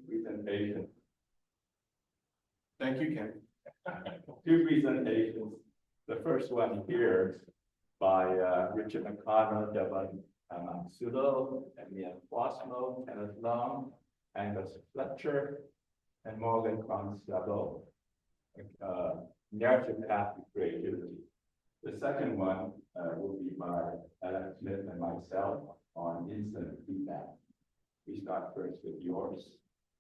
presentation. Thank you, Ken. Two presentations. The first one here by Richard McConnell, Devon Sudo, Emian Wasmo, Kenneth Long, Angus Fletcher, and Morgan Constable. Narrative Path to Creativity. The second one will be by Alex Smith and myself on instant feedback. We start first with yours.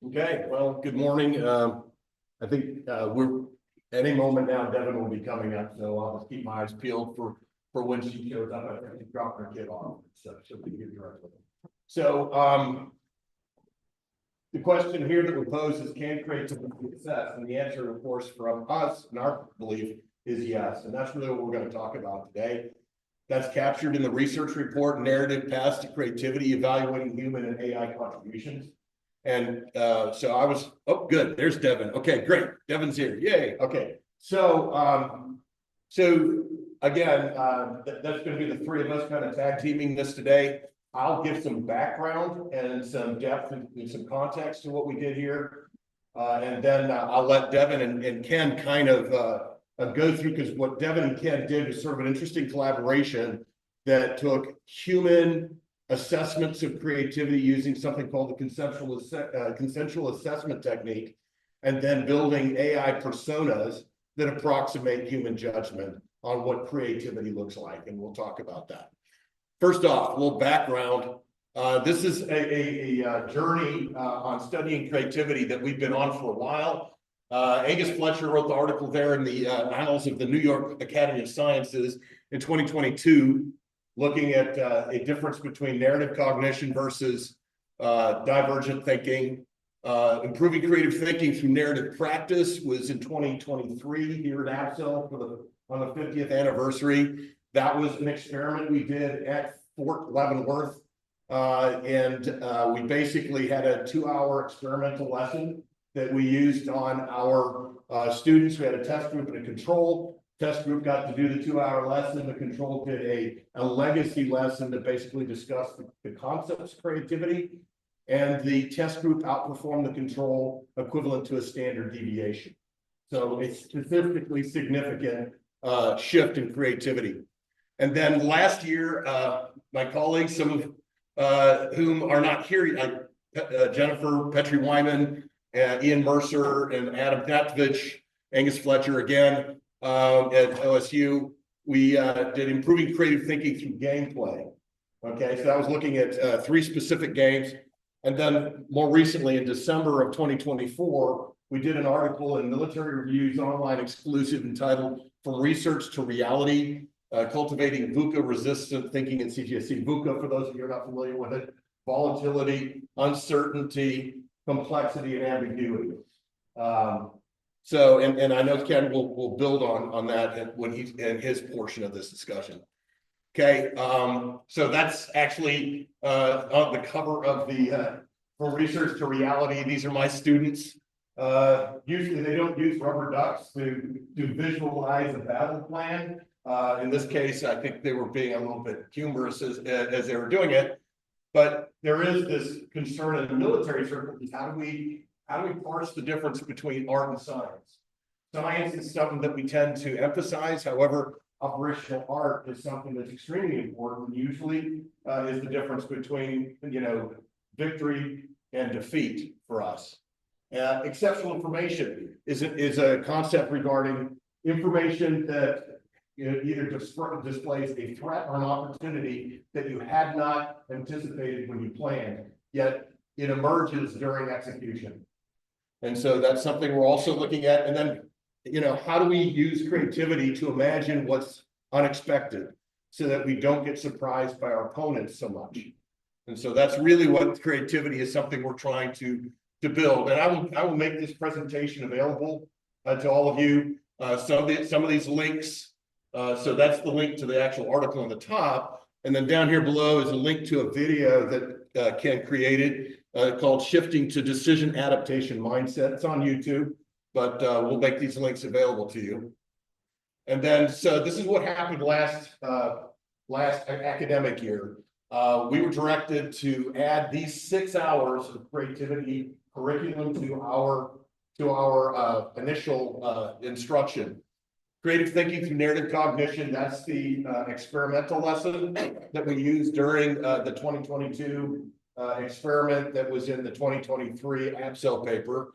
Okay, well, good morning. I think we're any moment now, Devin will be coming up, so I'll just keep my eyes peeled for when she shows up. I think dropping her kid off, so she'll be here directly. So the question here that we pose is, can creativity be assessed? And the answer, of course, from us and our belief is yes. And that's really what we're going to talk about today. That's captured in the research report, Narrative Paths to Creativity, Evaluating Human and AI Contributions. And so I was, oh, good, there's Devin. Okay, great. Devin's here. Yay. Okay. So, again, that's going to be the three of us kind of tag teaming this today. I'll give some background and some depth and some context to what we did here. And then I'll let Devin and Ken kind of go through, because what Devin and Ken did was sort of an interesting collaboration that took human assessments of creativity using something called the consensual assessment technique, and then building AI personas that approximate human judgment on what creativity looks like. And we'll talk about that. First off, a little background. This is a journey on studying creativity that we've been on for a while. Angus Fletcher wrote the article there in the Annals of the New York Academy of Sciences in 2022, looking at a difference between narrative cognition versus divergent thinking. Improving creative thinking through narrative practice was in 2023 here at ABSE on the 50th anniversary. That was an experiment we did at Fort Leavenworth. We basically had a 2-hour experimental lesson that we used on our students. We had a test group and a control. Test group got to do the 2-hour lesson. The control did a legacy lesson that basically discussed the concepts of creativity. And the test group outperformed the control, equivalent to a standard deviation. So a statistically significant shift in creativity. And then last year, my colleagues, some of whom are not here, Jennifer Petrie-Wyman, Ian Mercer, and Adam Knatvich, Angus Fletcher again at OSU, we did improving creative thinking through gameplay. Okay, so I was looking at 3 specific games. And then more recently, in December of 2024, we did an article in Military Review's online exclusive entitled From Research to Reality, Cultivating VUCA-Resistant Thinking in CGSC. VUCA, for those of you who are not familiar with it, volatility, uncertainty, complexity, and ambiguity. And I know Ken will build on that when he's in his portion of this discussion. Okay, so that's actually on the cover of the From Research to Reality. These are my students. Usually they don't use rubber ducks to visualize a battle plan. In this case, I think they were being a little bit humorous as they were doing it. But there is this concern in the military circles: how do we parse the difference between art and science? Science is something that we tend to emphasize. However, operational art is something that's extremely important. Usually, is the difference between victory and defeat for us. Exceptional information is a concept regarding information that either displays a threat or an opportunity that you had not anticipated when you planned, yet it emerges during execution. And so that's something we're also looking at. And then, how do we use creativity to imagine what's unexpected so that we don't get surprised by our opponents so much? And so that's really what creativity is, something we're trying to build. And I will make this presentation available to all of you. Some of these links. So that's the link to the actual article on the top. And then down here below is a link to a video that Ken created called Shifting to Decision Adaptation Mindset. It's on YouTube, but we'll make these links available to you. And then, so this is what happened last academic year. We were directed to add these 6 hours of creativity curriculum to our initial instruction. Creative thinking through narrative cognition, that's the experimental lesson that we used during the 2022 experiment that was in the 2023 ABSE paper.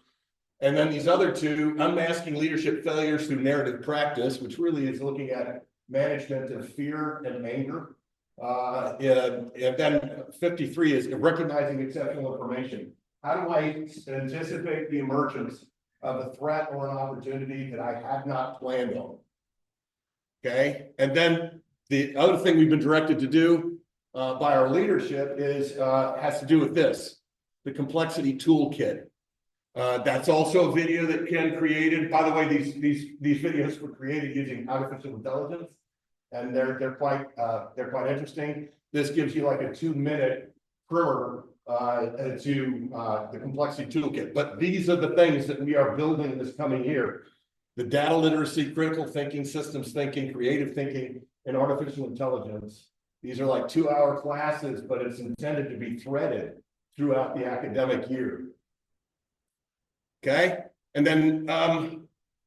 And then these other two, unmasking leadership failures through narrative practice, which really is looking at management of fear and anger. And then 53 is recognizing exceptional information. How do I anticipate the emergence of a threat or an opportunity that I had not planned on? Okay, and then the other thing we've been directed to do by our leadership is has to do with this, the complexity toolkit. That's also a video that Ken created. By the way, these videos were created using artificial intelligence, and they're quite interesting. This gives you like a 2-minute primer to the complexity toolkit. But these are the things that we are building this coming year: the data literacy, critical thinking, systems thinking, creative thinking, and artificial intelligence. These are like 2-hour classes, but it's intended to be threaded throughout the academic year. Okay, and then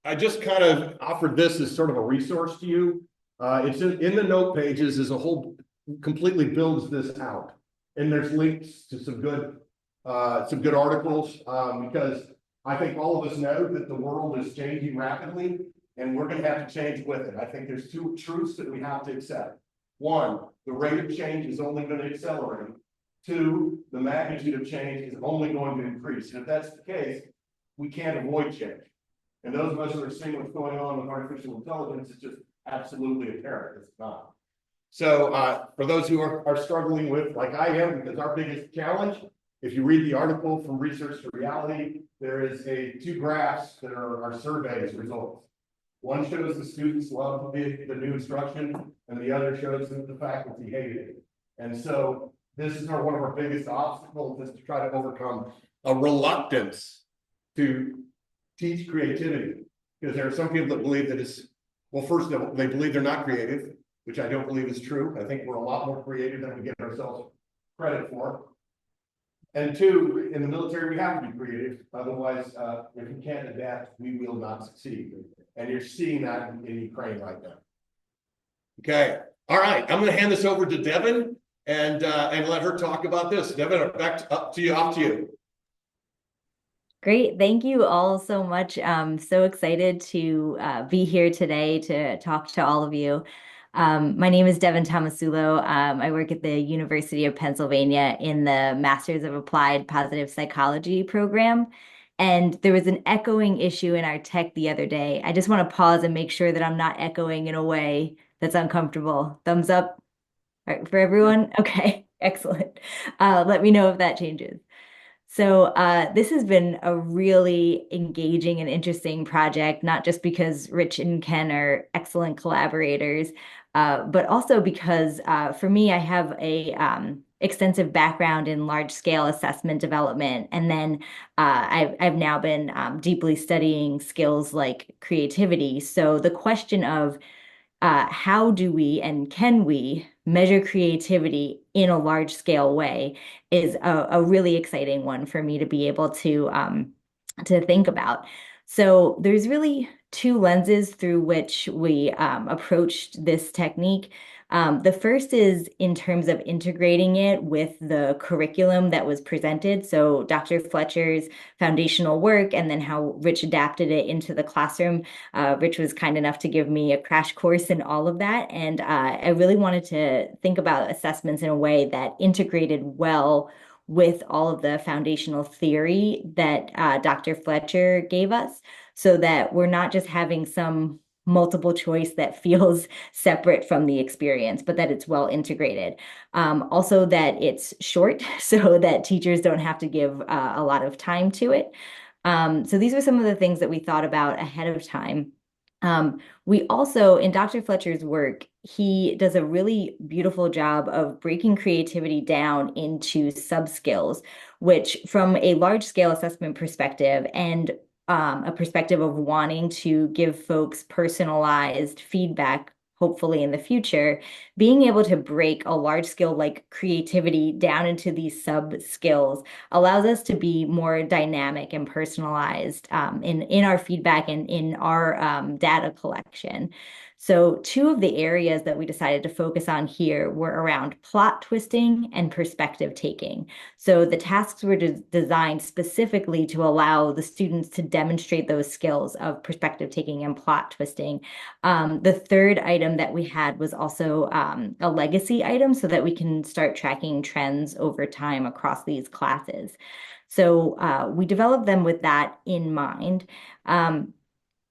I just kind of offered this as sort of a resource to you. It's in the note pages as a whole, completely builds this out, and there's links to some good articles because I think all of us know that the world is changing rapidly, and we're going to have to change with it. I think there's 2 truths that we have to accept. 1, the rate of change is only going to accelerate. 2, the magnitude of change is only going to increase. And if that's the case, we can't avoid change. And those of us who are seeing what's going on with artificial intelligence, it's just absolutely apparent. It's not. So for those who are struggling with, like I am, because our biggest challenge, if you read the article From Research to Reality, there is 2 graphs that are our survey results. One shows the students love the new instruction, and the other shows that the faculty hated it. And so this is one of our biggest obstacles, is to try to overcome a reluctance to teach creativity, because there are some people that believe that it's, well, first of all, they believe they're not creative, which I don't believe is true. I think we're a lot more creative than we give ourselves credit for. And 2, in the military, we have to be creative. Otherwise, if we can't adapt, we will not succeed. And you're seeing that in Ukraine right now. Okay. All right. I'm going to hand this over to Devin and let her talk about this. Devin, off to you. Great. Thank you all so much. I'm so excited to be here today to talk to all of you. My name is Devin Tomasulo. I work at the University of Pennsylvania in the Masters of Applied Positive Psychology program. And there was an echoing issue in our tech the other day. I just want to pause and make sure that I'm not echoing in a way that's uncomfortable. Thumbs up for everyone? Okay, excellent. Let me know if that changes. So this has been a really engaging and interesting project, not just because Rich and Ken are excellent collaborators, but also because for me, I have a extensive background in large-scale assessment development, and then I've now been deeply studying skills like creativity. So the question of how do we and can we measure creativity in a large scale way is a really exciting one for me to be able to think about. So there's really 2 lenses through which we approached this technique. The first is in terms of integrating it with the curriculum that was presented. So Dr. Fletcher's foundational work, and then how Rich adapted it into the classroom. Rich was kind enough to give me a crash course in all of that. And I really wanted to think about assessments in a way that integrated well with all of the foundational theory that Dr. Fletcher gave us, so that we're not just having some multiple choice that feels separate from the experience, but that it's well integrated. Also that it's short so that teachers don't have to give a lot of time to it. So these are some of the things that we thought about ahead of time. We also, in Dr. Fletcher's work, he does a really beautiful job of breaking creativity down into sub-skills, which from a large-scale assessment perspective and a perspective of wanting to give folks personalized feedback hopefully in the future, being able to break a large skill like creativity down into these sub skills allows us to be more dynamic and personalized in our feedback and in our data collection. So two of the areas that we decided to focus on here were around plot twisting and perspective taking. So the tasks were designed specifically to allow the students to demonstrate those skills of perspective taking and plot twisting. The third item that we had was also a legacy item so that we can start tracking trends over time across these classes. So we developed them with that in mind.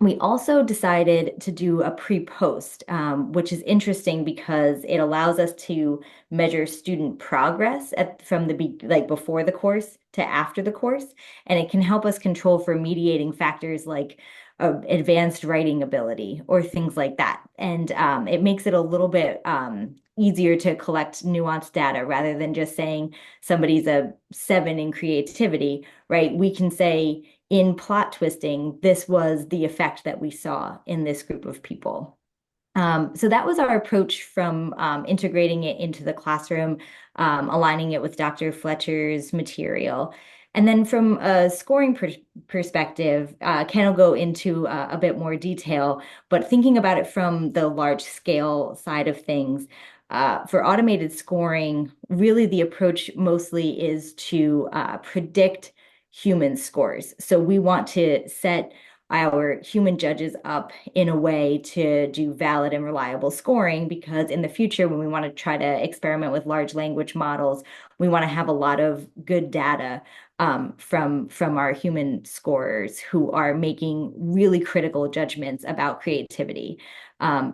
We also decided to do a pre-post, which is interesting because it allows us to measure student progress from like before the course to after the course, and it can help us control for mediating factors like advanced writing ability or things like that. And it makes it a little bit easier to collect nuanced data rather than just saying somebody's a 7 in creativity, right? We can say, in plot twisting, this was the effect that we saw in this group of people. So that was our approach from integrating it into the classroom, aligning it with Dr. Fletcher's material. And then from a scoring perspective, Ken will go into a bit more detail, but thinking about it from the large scale side of things, for automated scoring, really the approach mostly is to predict human scores. So we want to set our human judges up in a way to do valid and reliable scoring, because in the future, when we want to try to experiment with large language models, we want to have a lot of good data from our human scorers who are making really critical judgments about creativity.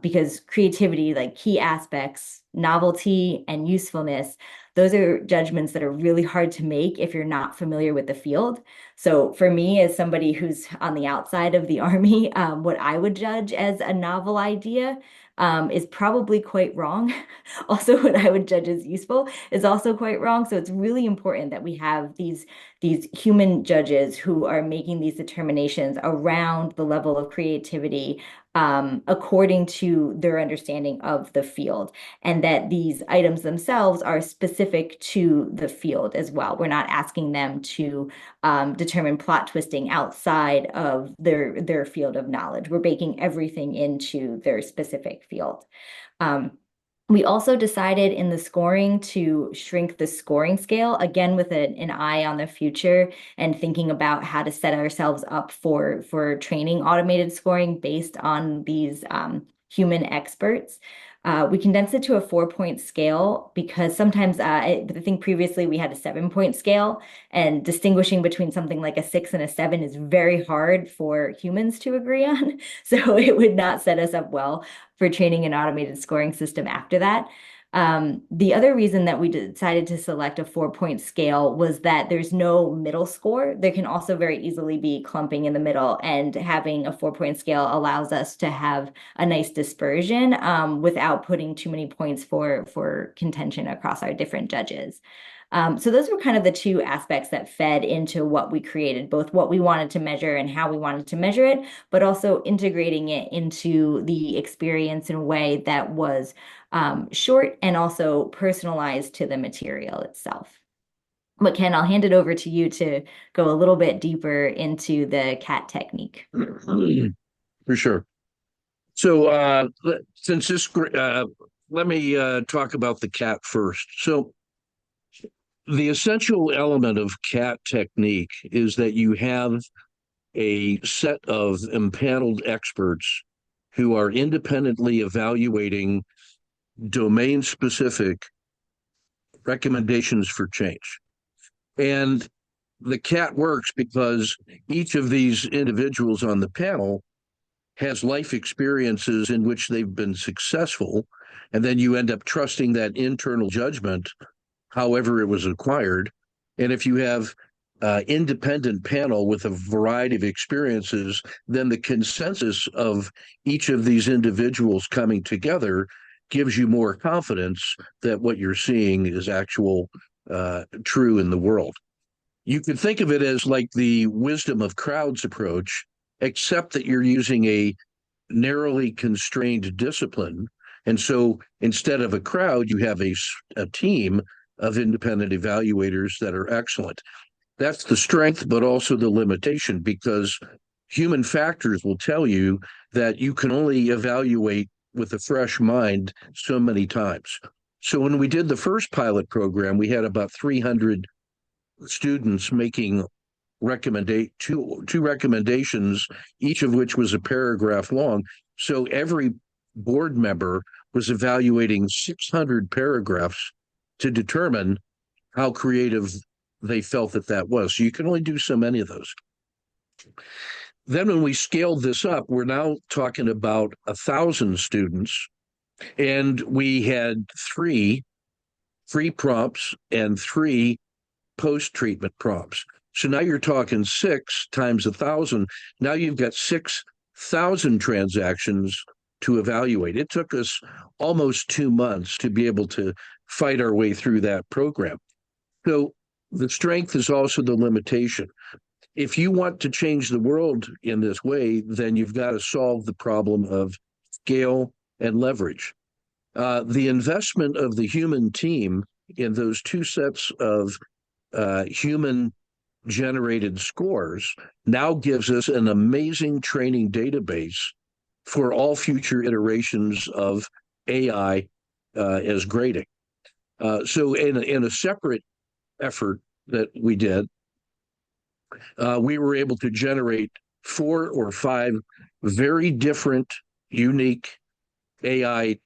Because creativity, like key aspects, novelty and usefulness, those are judgments that are really hard to make if you're not familiar with the field. So for me, as somebody who's on the outside of the Army, what I would judge as a novel idea is probably quite wrong. Also, what I would judge as useful is also quite wrong. So it's really important that we have these human judges who are making these determinations around the level of creativity according to their understanding of the field, and that these items themselves are specific to the field as well. We're not asking them to determine plot twisting outside of their field of knowledge. We're baking everything into their specific field. We also decided in the scoring to shrink the scoring scale, again, with an eye on the future and thinking about how to set ourselves up for training automated scoring based on these human experts. We condensed it to a 4-point scale because sometimes I think previously we had a 7-point scale, and distinguishing between something like a 6 and a 7 is very hard for humans to agree on. So it would not set us up well for training an automated scoring system after that. The other reason that we decided to select a 4-point scale was that there's no middle score. There can also very easily be clumping in the middle, and having a 4-point scale allows us to have a nice dispersion without putting too many points for contention across our different judges. So those were kind of the two aspects that fed into what we created, both what we wanted to measure and how we wanted to measure it, but also integrating it into the experience in a way that was short and also personalized to the material itself. But Ken, I'll hand it over to you to go a little bit deeper into the CAT technique. For sure. So since this, let me talk about the CAT first. So the essential element of CAT technique is that you have a set of empaneled experts who are independently evaluating domain-specific recommendations for change. And the CAT works because each of these individuals on the panel has life experiences in which they've been successful, and then you end up trusting that internal judgment however it was acquired. And if you have independent panel with a variety of experiences, then the consensus of each of these individuals coming together gives you more confidence that what you're seeing is actual true in the world. You could think of it as like the wisdom of crowds approach, except that you're using a narrowly constrained discipline And so instead of a crowd, you have a team of independent evaluators that are excellent. That's the strength, but also the limitation, because human factors will tell you that you can only evaluate with a fresh mind so many times. So when we did the first pilot program, we had about 300 students making two recommendations, each of which was a paragraph long. So every board member was evaluating 600 paragraphs to determine how creative they felt that was. So you can only do so many of those. Then when we scaled this up, we're now talking about 1,000 students, and we had 3 free prompts and 3 post-treatment prompts. So now you're talking 6 times 1,000. Now you've got 6,000 transactions to evaluate. It took us almost 2 months to be able to fight our way through that program. So the strength is also the limitation. If you want to change the world in this way, then you've got to solve the problem of scale and leverage. The investment of the human team in those 2 sets of human generated scores now gives us an amazing training database for all future iterations of AI as grading. So in a separate effort that we did, we were able to generate 4 or 5 very different, unique AI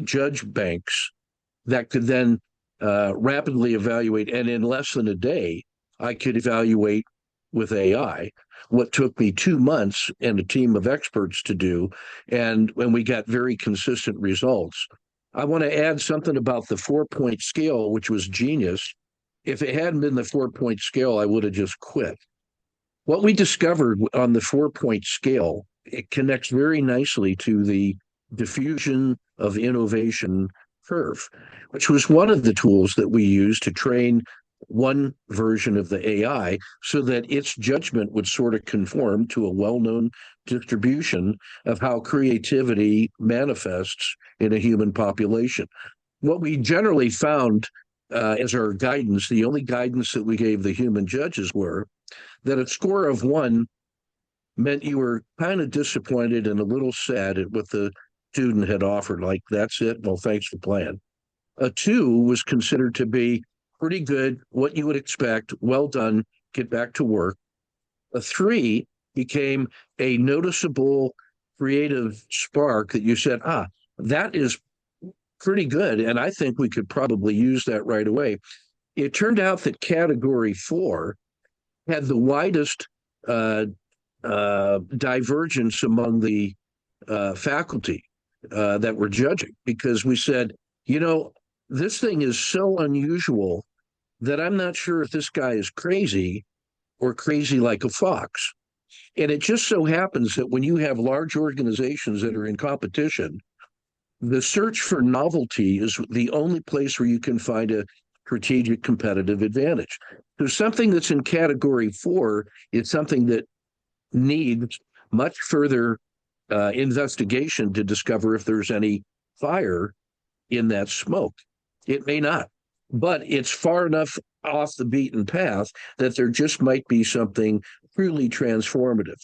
judge banks that could then rapidly evaluate. And in less than a day, I could evaluate with AI what took me 2 months and a team of experts to do. And when we got very consistent results. I want to add something about the 4-point scale, which was genius. If it hadn't been the 4-point scale, I would have just quit. What we discovered on the 4-point scale, it connects very nicely to the diffusion of innovation curve, which was one of the tools that we used to train one version of the AI so that its judgment would sort of conform to a well-known distribution of how creativity manifests in a human population. What we generally found as our guidance, the only guidance that we gave the human judges were that a score of 1 meant you were kind of disappointed and a little sad at what the student had offered, like, that's it, well, thanks for playing. A 2 was considered to be pretty good, what you would expect, well done, get back to work. A 3 became a noticeable creative spark that you said, that is pretty good, and I think we could probably use that right away. It turned out that category 4 had the widest divergence among the faculty that were judging, because we said, this thing is so unusual that I'm not sure if this guy is crazy or crazy like a fox. And it just so happens that when you have large organizations that are in competition, the search for novelty is the only place where you can find a strategic competitive advantage. So something that's in category 4 is something that needs much further investigation to discover if there's any fire in that smoke. It may not, but it's far enough off the beaten path that there just might be something truly transformative.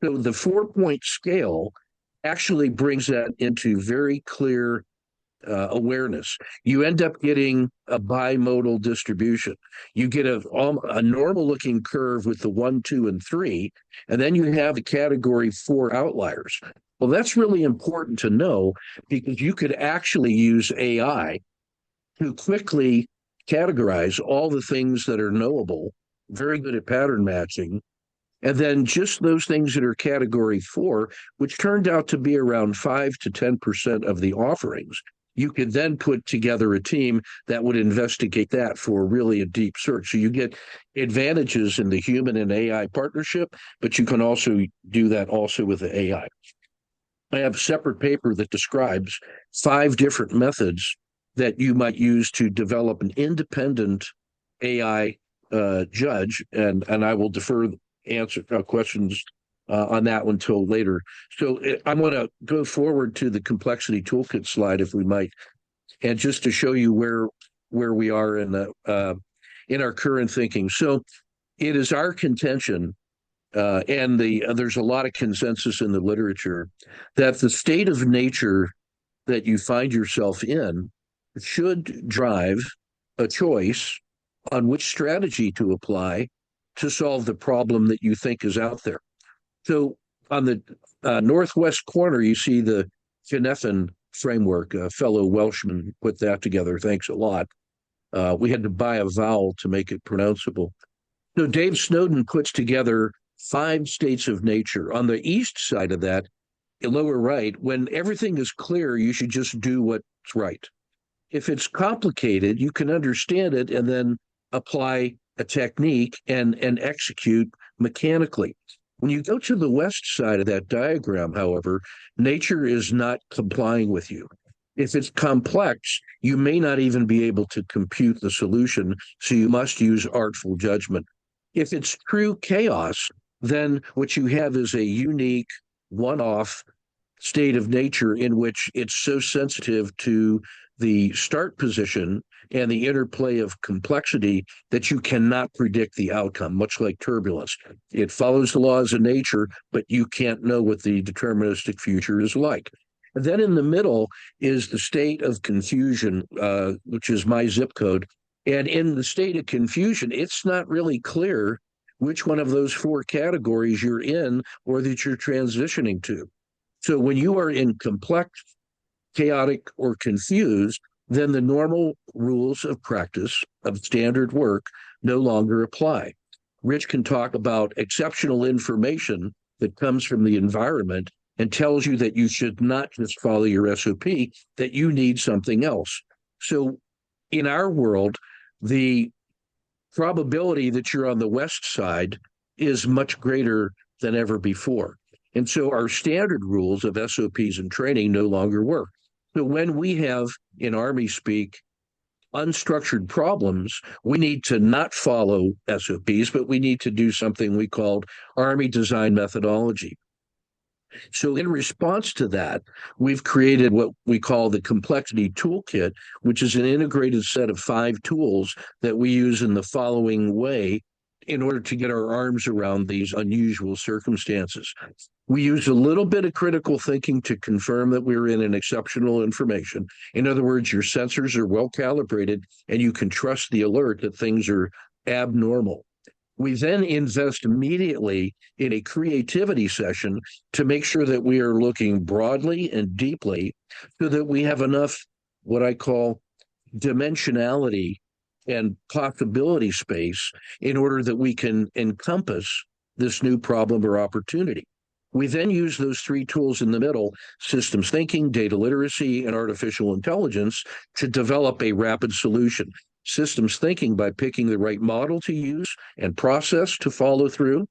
So the 4-point scale actually brings that into very clear awareness. You end up getting a bimodal distribution. You get a normal looking curve with the 1, 2, and 3, and then you have the category 4 outliers. Well, that's really important to know, because you could actually use AI to quickly categorize all the things that are knowable, very good at pattern matching, and then just those things that are category 4, which turned out to be around 5 to 10% of the offerings. You could then put together a team that would investigate that for really a deep search. So you get advantages in the human and AI partnership, but you can also do that also with the AI. I have a separate paper that describes 5 different methods that you might use to develop an independent AI judge, and I will defer answer questions on that one till later. So I'm going to go forward to the complexity toolkit slide, if we might, and just to show you where we are in our current thinking. So it is our contention, and there's a lot of consensus in the literature, that the state of nature that you find yourself in should drive a choice on which strategy to apply to solve the problem that you think is out there. So on the northwest corner, you see the Cynefin framework. A fellow Welshman put that together. Thanks a lot. We had to buy a vowel to make it pronounceable. So Dave Snowden puts together 5 states of nature. On the east side of that, lower right, when everything is clear, you should just do what's right. If it's complicated, you can understand it and then apply a technique and execute mechanically. When you go to the west side of that diagram, however, nature is not complying with you. If it's complex, you may not even be able to compute the solution, so you must use artful judgment. If it's true chaos, then what you have is a unique, one-off state of nature in which it's so sensitive to the start position and the interplay of complexity that you cannot predict the outcome, much like turbulence. It follows the laws of nature, but you can't know what the deterministic future is like. And then in the middle is the state of confusion, which is my zip code. And in the state of confusion, it's not really clear which one of those 4 categories you're in or that you're transitioning to. So when you are in complex, chaotic, or confused, then the normal rules of practice of standard work no longer apply. Rich can talk about exceptional information that comes from the environment and tells you that you should not just follow your SOP, that you need something else. So in our world, the probability that you're on the west side is much greater than ever before. And so our standard rules of SOPs and training no longer work. So when we have, in Army speak, unstructured problems, we need to not follow SOPs, but we need to do something we called Army design methodology. So in response to that, we've created what we call the complexity toolkit, which is an integrated set of 5 tools that we use in the following way in order to get our arms around these unusual circumstances. We use a little bit of critical thinking to confirm that we're in an exceptional information. In other words, your sensors are well calibrated and you can trust the alert that things are abnormal. We then invest immediately in a creativity session to make sure that we are looking broadly and deeply so that we have enough, what I call dimensionality and possibility space in order that we can encompass this new problem or opportunity. We then use those 3 tools in the middle, systems thinking, data literacy, and artificial intelligence, to develop a rapid solution. Systems thinking by picking the right model to use and process to follow through.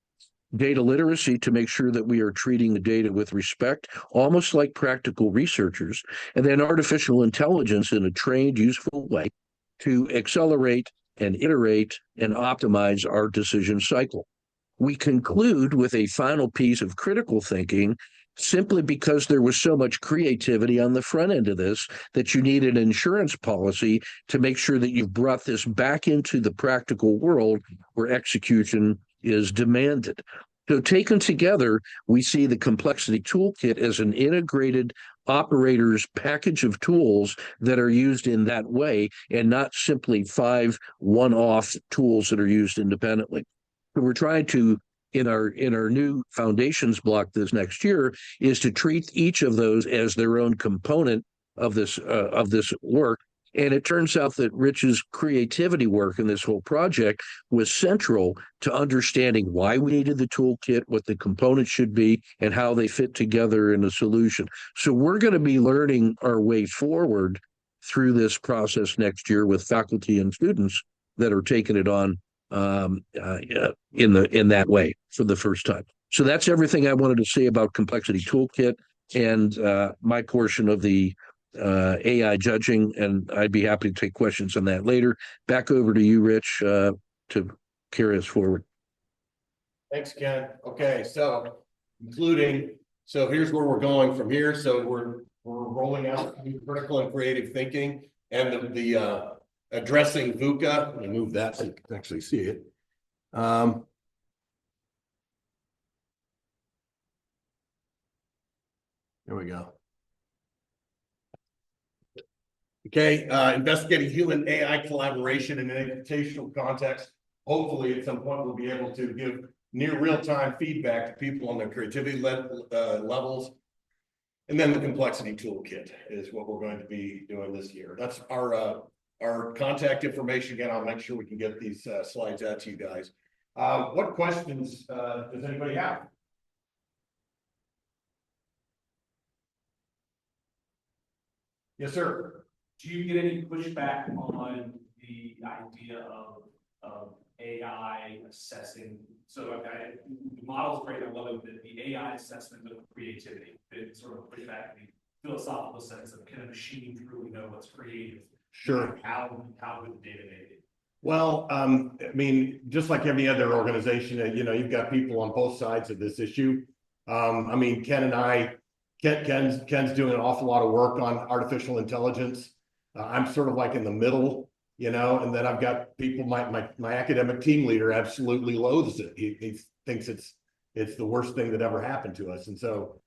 Data literacy to make sure that we are treating the data with respect, almost like practical researchers. And then artificial intelligence in a trained, useful way to accelerate and iterate and optimize our decision cycle. We conclude with a final piece of critical thinking simply because there was so much creativity on the front end of this that you need an insurance policy to make sure that you've brought this back into the practical world where execution is demanded. So taken together, we see the complexity toolkit as an integrated operator's package of tools that are used in that way and not simply 5 one-off tools that are used independently. So we're trying to, in our new foundations block this next year, is to treat each of those as their own component of this work. And it turns out that Rich's creativity work in this whole project was central to understanding why we needed the toolkit, what the components should be, and how they fit together in a solution. So we're going to be learning our way forward through this process next year with faculty and students that are taking it on in that way for the first time. So that's everything I wanted to say about complexity toolkit and my portion of the AI judging, and I'd be happy to take questions on that later. Back over to you, Rich, to carry us forward. Thanks, Ken. Okay, so including, so here's where we're going from here. So we're rolling out new critical and creative thinking and the addressing VUCA. Let me move that so you can actually see it. There we go. Okay, investigating human AI collaboration in an educational context. Hopefully, at some point, we'll be able to give near real-time feedback to people on their creativity levels. And then the complexity toolkit is what we're going to be doing this year. That's our contact information. Again, I'll make sure we can get these slides out to you guys. What questions does anybody have? Yes, sir. Do you get any pushback on the idea of AI assessing? So the model's great. I love it. The AI assessment of creativity. It sort of push back the philosophical sense of, can a machine truly know what's creative? Sure. How would the data make it? Well, I mean, just like every other organization, you know, you've got people on both sides of this issue. I mean, Ken's doing an awful lot of work on artificial intelligence. I'm sort of like in the middle, you know, and then I've got people, my academic team leader absolutely loathes it. He thinks it's the worst thing that ever happened to us. And so,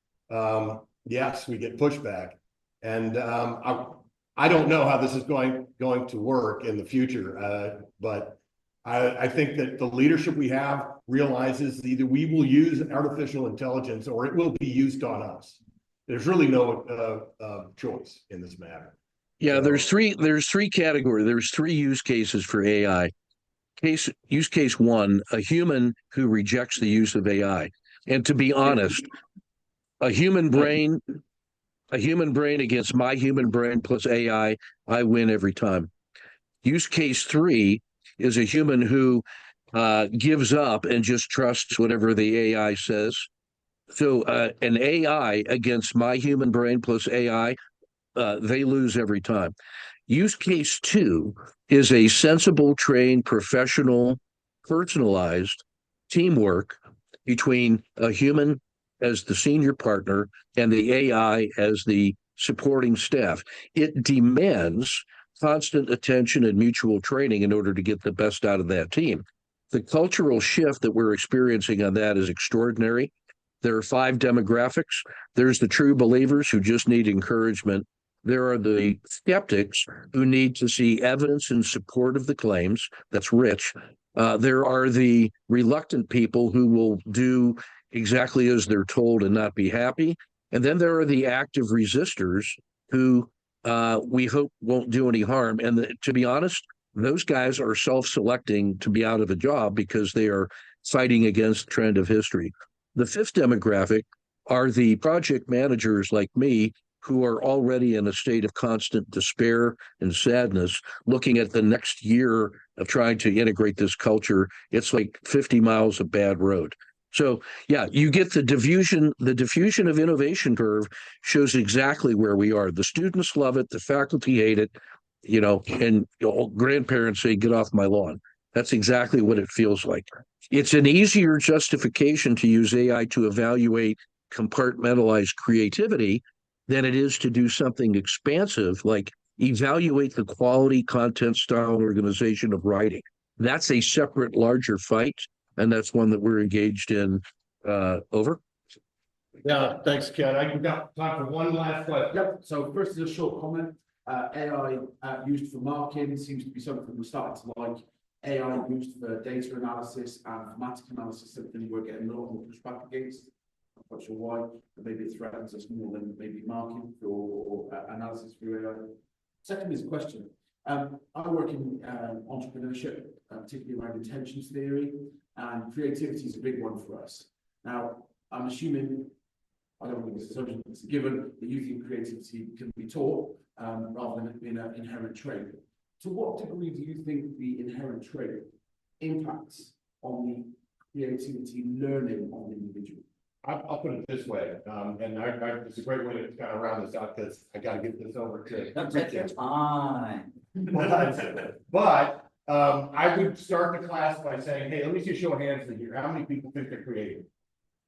yes, we get pushback. And I don't know how this is going to work in the future, but I think that the leadership we have realizes either we will use artificial intelligence or it will be used on us. There's really no choice in this matter. Yeah, there's three categories. There's three use cases for AI. Use case one, a human who rejects the use of AI. And to be honest, a human brain against my human brain plus AI, I win every time. Use case three is a human who gives up and just trusts whatever the AI says. So an AI against my human brain plus AI, they lose every time. Use case two is a sensible, trained, professional, personalized teamwork between a human as the senior partner and the AI as the supporting staff. It demands constant attention and mutual training in order to get the best out of that team. The cultural shift that we're experiencing on that is extraordinary. There are 5 demographics. There's the true believers who just need encouragement. There are the skeptics who need to see evidence in support of the claims. That's rich. There are the reluctant people who will do exactly as they're told and not be happy. And then there are the active resistors who we hope won't do any harm. And to be honest, those guys are self-selecting to be out of a job because they are fighting against the trend of history. The 5th demographic are the project managers like me who are already in a state of constant despair and sadness, looking at the next year of trying to integrate this culture. It's like 50 miles of bad road. So yeah, you get the diffusion of innovation curve shows exactly where we are. The students love it, the faculty hate it, you know, and grandparents say, get off my lawn. That's exactly what it feels like. It's an easier justification to use AI to evaluate compartmentalized creativity than it is to do something expansive like evaluate the quality, content, style, and organization of writing. That's a separate, larger fight, and that's one that we're engaged in. Over. Yeah, thanks, Ken. I got time for one last question. Yep. So first is a short comment. AI used for marketing seems to be something we're starting to like. AI used for data analysis and thematic analysis, something we're getting a lot more pushback against. I'm not sure why, but maybe it threatens us more than maybe marketing or analysis for AI. Second is a question. I work in entrepreneurship, particularly around intentions theory, and creativity is a big one for us. Now, I'm assuming, I don't think it's a given, that you think creativity can be taught rather than being an inherent trait. To what degree do you think the inherent trait impacts on the creativity learning of the individual? I'll put it this way, and it's a great way to kind of round this out because I got to get this over to. Don't take your time. But I would start the class by saying, hey, let me see a show of hands in here. How many people think they're creative?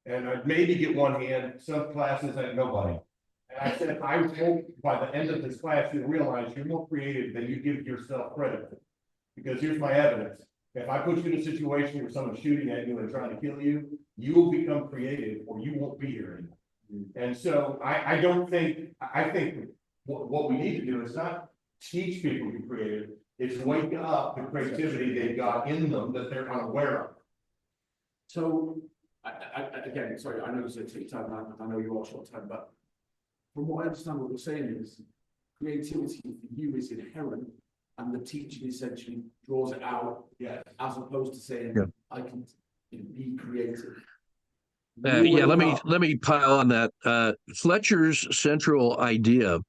And I'd maybe get one hand, some classes and nobody. And I said, I hope by the end of this class, you'll realize you're more creative than you give yourself credit for. Because here's my evidence. If I put you in a situation where someone's shooting at you and trying to kill you, you will become creative or you won't be here anymore. And so I think what we need to do is not teach people to be creative. It's wake up the creativity they've got in them that they're unaware of. So, again, sorry, I know it's a take time, I know you're all short time, but from what I understand, what you're saying is creativity for you is inherent, and the teaching essentially draws it out, Yeah. as opposed to saying, Yeah. I can be creative. Yeah, let me pile on that. Fletcher's central idea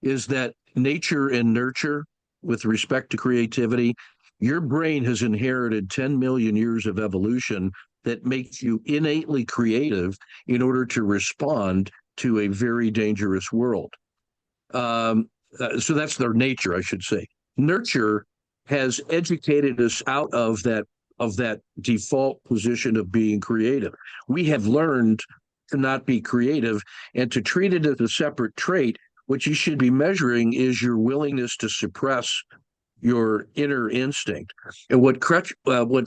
is that nature and nurture, with respect to creativity, your brain has inherited 10 million years of evolution that makes you innately creative in order to respond to a very dangerous world. So that's their nature, I should say. Nurture has educated us out of that default position of being creative. We have learned to not be creative and to treat it as a separate trait. What you should be measuring is your willingness to suppress your inner instinct. And what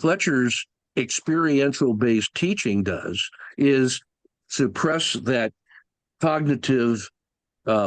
Fletcher's experiential-based teaching does is suppress that cognitive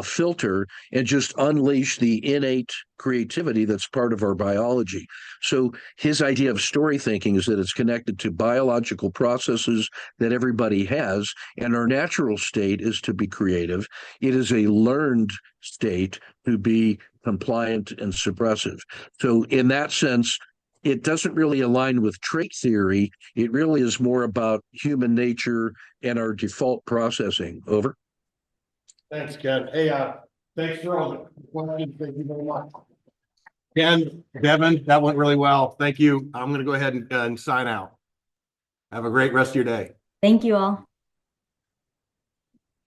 filter and just unleash the innate creativity that's part of our biology. So his idea of story thinking is that it's connected to biological processes that everybody has, and our natural state is to be creative. It is a learned state to be compliant and suppressive. So in that sense, it doesn't really align with trait theory. It really is more about human nature and our default processing. Over. Thanks, Ken. Hey, thanks for all the questions. Thank you very much. Ken, Devin, that went really well. Thank you. I'm going to go ahead and sign out. Have a great rest of your day. Thank you all.